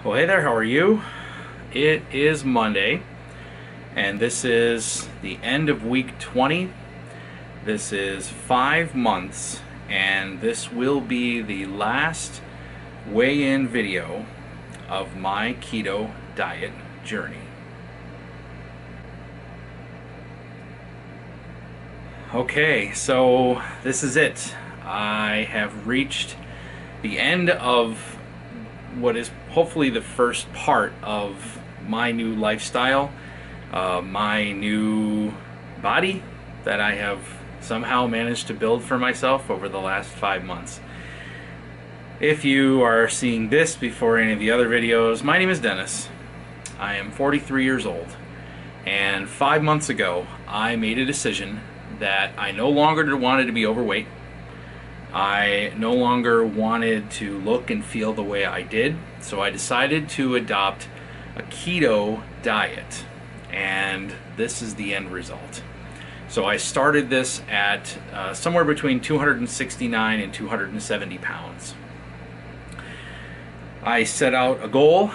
Well, hey there, how are you? It is Monday, and this is the end of week 20. This is 5 months, and this will be the last weigh-in video of my keto diet journey. Okay, so this is it. I have reached the end of what is hopefully the first part of my new lifestyle, my new body that I have somehow managed to build for myself over the last 5 months. If you are seeing this before any of the other videos, my name is Dennis. I am 43 years old, and 5 months ago I made a decision that I no longer wanted to be overweight. I no longer wanted to look and feel the way I did, so I decided to adopt a keto diet, and this is the end result. So I started this at somewhere between 269 and 270 pounds. I set out a goal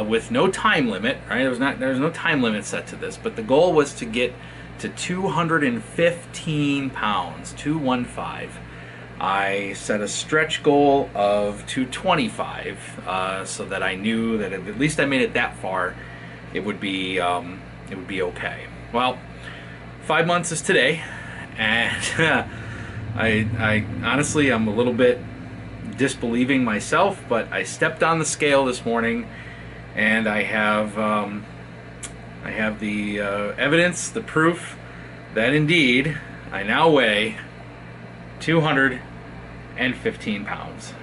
with no time limit, right? There was no time limit set to this, but the goal was to get to 215 pounds, 215. I set a stretch goal of 225, so that I knew that if at least I made it that far, it would be okay. Well, 5 months is today, and I honestly I'm a little bit disbelieving myself, but I stepped on the scale this morning, and I have the evidence, the proof that indeed I now weigh 215 pounds.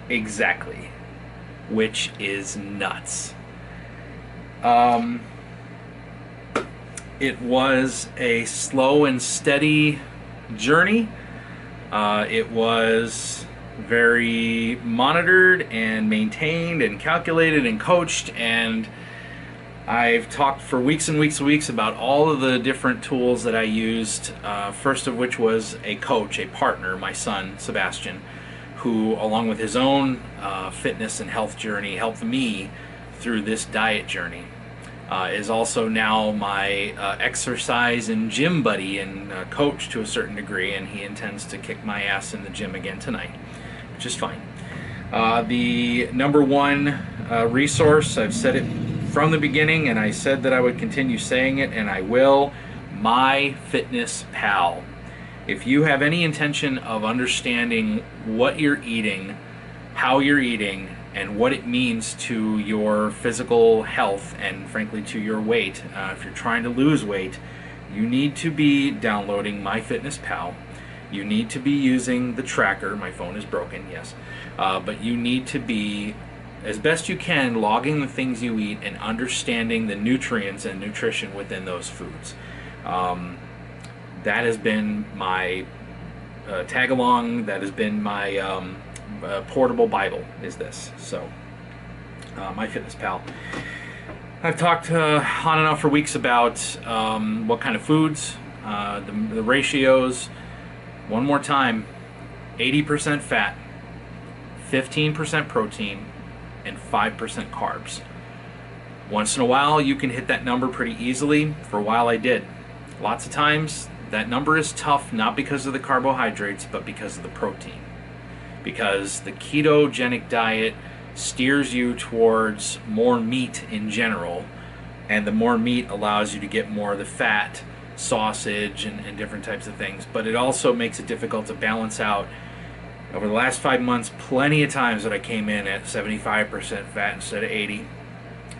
Exactly. Which is nuts. It was a slow and steady journey. It was very monitored and maintained and calculated and coached, and I've talked for weeks and weeks and weeks about all of the different tools that I used, first of which was a coach, a partner, my son, Sebastian, who, along with his own fitness and health journey, helped me through this diet journey. Is also now my exercise and gym buddy and coach to a certain degree, and he intends to kick my ass in the gym again tonight, which is fine. The number one resource, I've said it from the beginning, and I said that I would continue saying it, and I will, MyFitnessPal. If you have any intention of understanding what you're eating, how you're eating, and what it means to your physical health and frankly to your weight, if you're trying to lose weight, you need to be downloading MyFitnessPal. You need to be using the tracker. My phone is broken, yes, but you need to be, as best you can, logging the things you eat and understanding the nutrients and nutrition within those foods. That has been my tag-along. That has been my portable Bible, is this. So, MyFitnessPal. I've talked on and off for weeks about what kind of foods, the ratios. One more time, 80% fat, 15% protein, and 5% carbs. Once in a while you can hit that number pretty easily. For a while I did. Lots of times that number is tough, not because of the carbohydrates, but because of the protein. Because the ketogenic diet steers you towards more meat in general, and the more meat allows you to get more of the fat, sausage, and different types of things. But it also makes it difficult to balance out. Over the last 5 months, plenty of times that I came in at 75% fat instead of 80,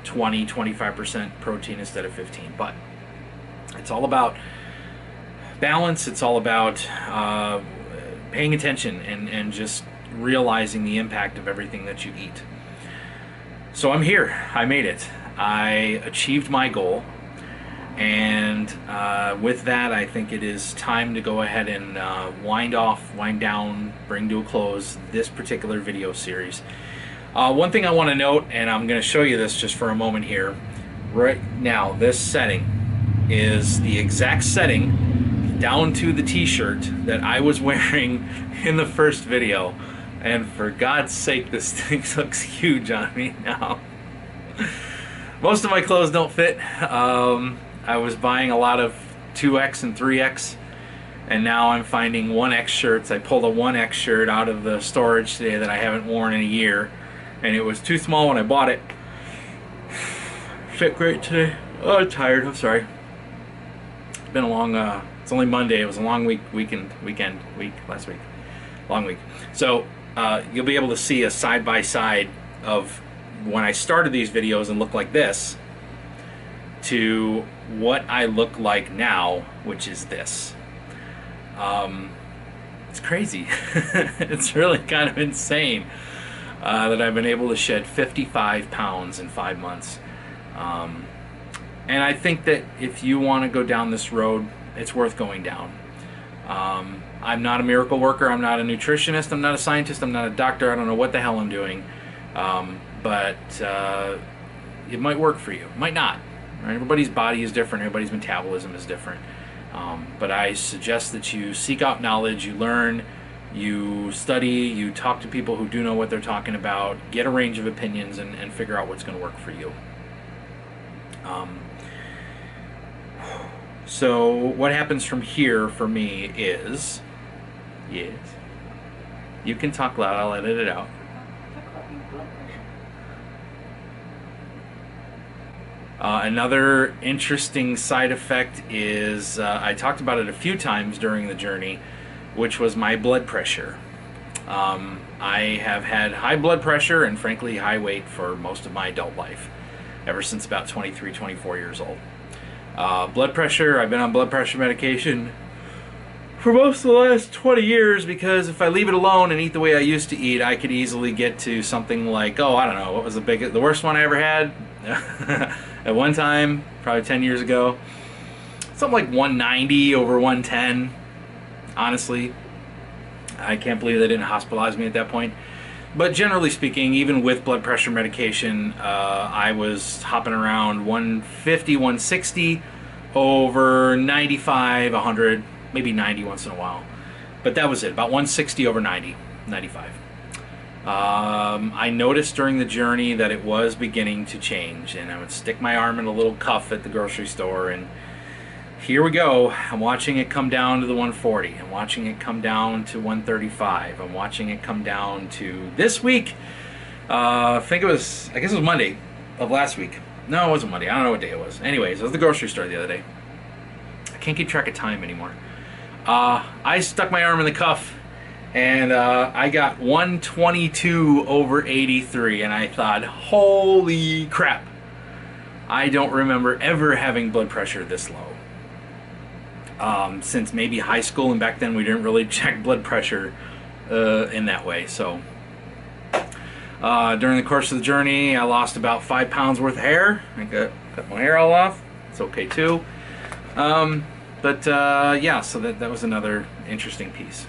20, 25% protein instead of 15. But it's all about balance. It's all about paying attention and just realizing the impact of everything that you eat. So I'm here. I made it. I achieved my goal. And with that, I think it is time to go ahead and wind down, bring to a close this particular video series. One thing I want to note, and I'm going to show you this just for a moment here. Right now, this setting is the exact setting down to the t-shirt that I was wearing in the first video. And for God's sake, this thing looks huge on me now. Most of my clothes don't fit. I was buying a lot of 2X and 3X, and now I'm finding 1X shirts. I pulled a 1X shirt out of the storage today that I haven't worn in a year, and it was too small when I bought it. Fit great today. Oh, I'm tired. I'm sorry. It's been a long, it's only Monday. It was a long week last week. Long week. So you'll be able to see a side-by-side of when I started these videos and looked like this to what I look like now, which is this. It's crazy. It's really kind of insane that I've been able to shed 55 pounds in 5 months. And I think that if you want to go down this road, it's worth going down. I'm not a miracle worker. I'm not a nutritionist. I'm not a scientist. I'm not a doctor. I don't know what the hell I'm doing. But it might work for you. It might not. Right? Everybody's body is different. Everybody's metabolism is different. But I suggest that you seek out knowledge, you learn, you study, you talk to people who do know what they're talking about, get a range of opinions, and figure out what's going to work for you. So what happens from here for me is, yes, you can talk loud, I'll edit it out. Another interesting side effect is, I talked about it a few times during the journey, which was my blood pressure. I have had high blood pressure and frankly high weight for most of my adult life, ever since about 23, 24 years old. Blood pressure, I've been on blood pressure medication for most of the last 20 years because if I leave it alone and eat the way I used to eat, I could easily get to something like, oh, I don't know, what was the worst one I ever had? At one time, probably 10 years ago, something like 190 over 110. Honestly, I can't believe they didn't hospitalize me at that point. But generally speaking, even with blood pressure medication, I was hopping around 150, 160 over 95, 100, maybe 90 once in a while. But that was it, about 160 over 90, 95. I noticed during the journey that it was beginning to change, and I would stick my arm in a little cuff at the grocery store, and here we go. I'm watching it come down to the 140. I'm watching it come down to 135. I'm watching it come down to this week. I guess it was Monday of last week. No, it wasn't Monday. I don't know what day it was. Anyways, it was the grocery store the other day. I can't keep track of time anymore. I stuck my arm in the cuff, and I got 122 over 83, and I thought, holy crap. I don't remember ever having blood pressure this low. Since maybe high school, and back then we didn't really check blood pressure in that way. So during the course of the journey, I lost about 5 pounds worth of hair. I cut my hair all off. It's okay too. Yeah, so that was another interesting piece.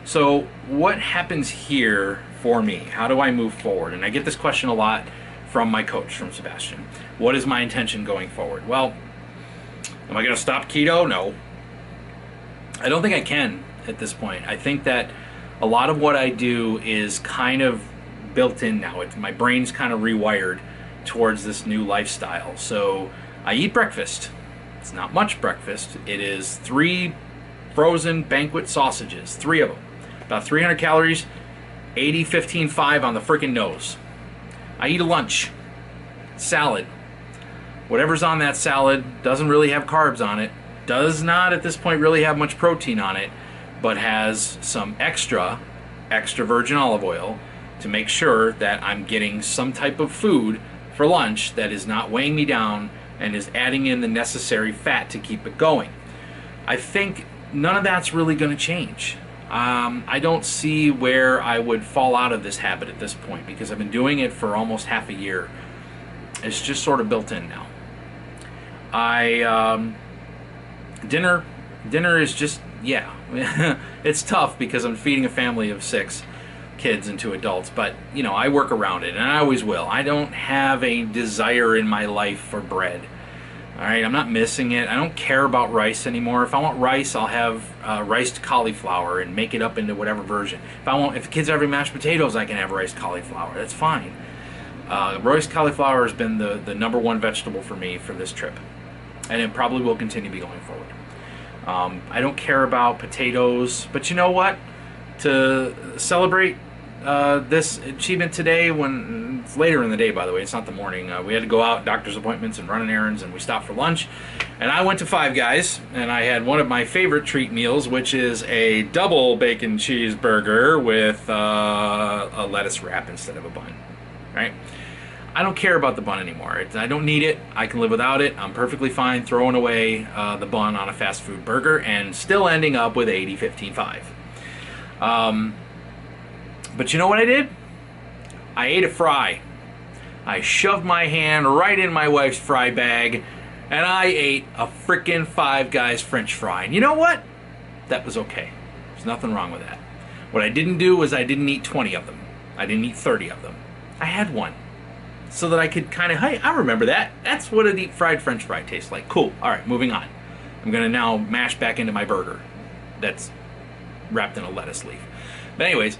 So what happens here for me? How do I move forward? And I get this question a lot from my coach, from Sebastian. What is my intention going forward? Well, am I going to stop keto? No. I don't think I can at this point. I think that a lot of what I do is kind of built in now. My brain's kind of rewired towards this new lifestyle. So I eat breakfast. It's not much breakfast. It is 3 frozen banquet sausages, 3 of them. About 300 calories, 80, 15, 5 on the freaking nose. I eat a lunch, salad. Whatever's on that salad doesn't really have carbs on it, does not at this point really have much protein on it, but has some extra virgin olive oil to make sure that I'm getting some type of food for lunch that is not weighing me down and is adding in the necessary fat to keep it going. I think none of that's really going to change. I don't see where I would fall out of this habit at this point because I've been doing it for almost half a year. It's just sort of built in now. Dinner is just, yeah, it's tough because I'm feeding a family of 6 kids and 2 adults, but you know, I work around it and I always will. I don't have a desire in my life for bread. All right, I'm not missing it. I don't care about rice anymore. If I want rice, I'll have riced cauliflower and make it up into whatever version. If the kids are having mashed potatoes, I can have riced cauliflower. That's fine. Roast cauliflower has been the #1 vegetable for me for this trip, and it probably will continue to be going forward. I don't care about potatoes, but you know what? To celebrate this achievement today, when it's later in the day, by the way, it's not the morning, we had to go out, doctor's appointments and running errands, and we stopped for lunch, and I went to Five Guys, and I had one of my favorite treat meals, which is a double bacon cheeseburger with a lettuce wrap instead of a bun, right? I don't care about the bun anymore. I don't need it. I can live without it. I'm perfectly fine throwing away the bun on a fast food burger and still ending up with 80-15-5. But you know what I did? I ate a fry. I shoved my hand right in my wife's fry bag, and I ate a frickin' Five Guys French fry. And you know what? That was okay. There's nothing wrong with that. What I didn't do was I didn't eat 20 of them. I didn't eat 30 of them. I had one, so that I could kind of, hey, I remember that. That's what a deep fried French fry tastes like. Cool. All right, moving on. I'm going to now mash back into my burger that's wrapped in a lettuce leaf. But anyways,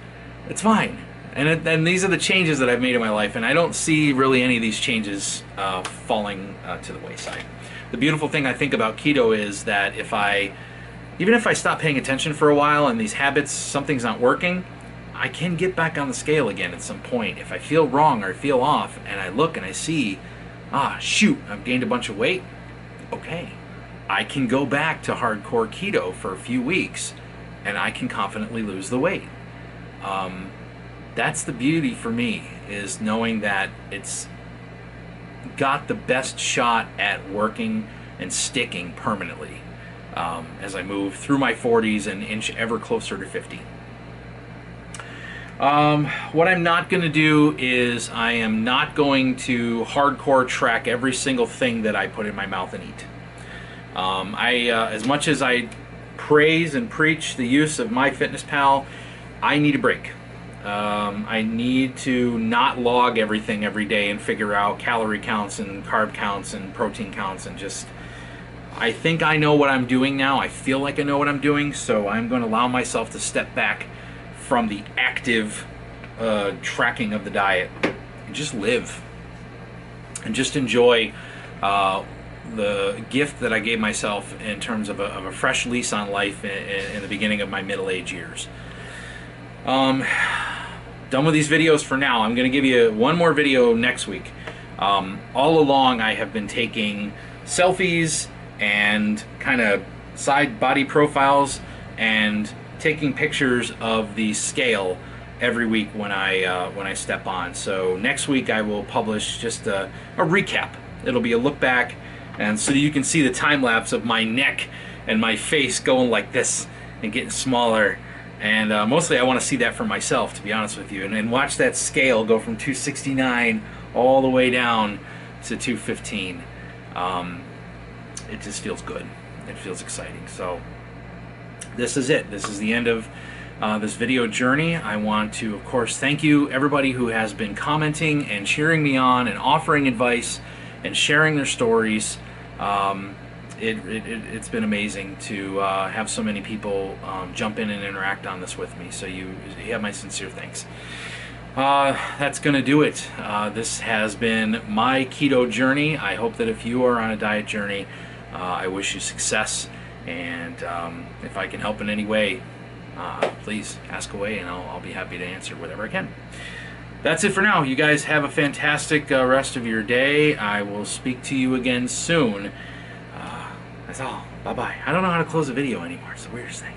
it's fine. And these are the changes that I've made in my life, and I don't see really any of these changes falling to the wayside. The beautiful thing I think about keto is that even if I stop paying attention for a while and these habits, something's not working, I can get back on the scale again at some point. If I feel wrong or feel off and I look and I see, shoot, I've gained a bunch of weight, okay. I can go back to hardcore keto for a few weeks and I can confidently lose the weight. That's the beauty for me, is knowing that it's got the best shot at working and sticking permanently as I move through my 40s and inch ever closer to 50. What I'm not going to do is I am not going to hardcore track every single thing that I put in my mouth and eat. As much as I praise and preach the use of MyFitnessPal, I need a break. I need to not log everything every day and figure out calorie counts and carb counts and protein counts and just... I think I know what I'm doing now. I feel like I know what I'm doing, so I'm going to allow myself to step back from the active tracking of the diet and just live and just enjoy the gift that I gave myself in terms of a fresh lease on life in the beginning of my middle-age years. Done with these videos for now. I'm going to give you one more video next week. All along I have been taking selfies and kind of side body profiles and taking pictures of the scale every week when I step on. So next week I will publish just a recap. It'll be a look back, and so you can see the time lapse of my neck and my face going like this and getting smaller. And mostly I want to see that for myself, to be honest with you, and watch that scale go from 269 all the way down to 215. It just feels good. It feels exciting. So this is it. This is the end of this video journey. I want to, of course, thank you everybody who has been commenting and cheering me on and offering advice and sharing their stories. It's been amazing to have so many people jump in and interact on this with me. So you have my sincere thanks. That's going to do it. This has been my keto journey. I hope that if you are on a diet journey, I wish you success. And if I can help in any way, please ask away, and I'll be happy to answer whatever I can. That's it for now. You guys have a fantastic rest of your day. I will speak to you again soon. That's all. Bye-bye. I don't know how to close a video anymore. It's the weirdest thing.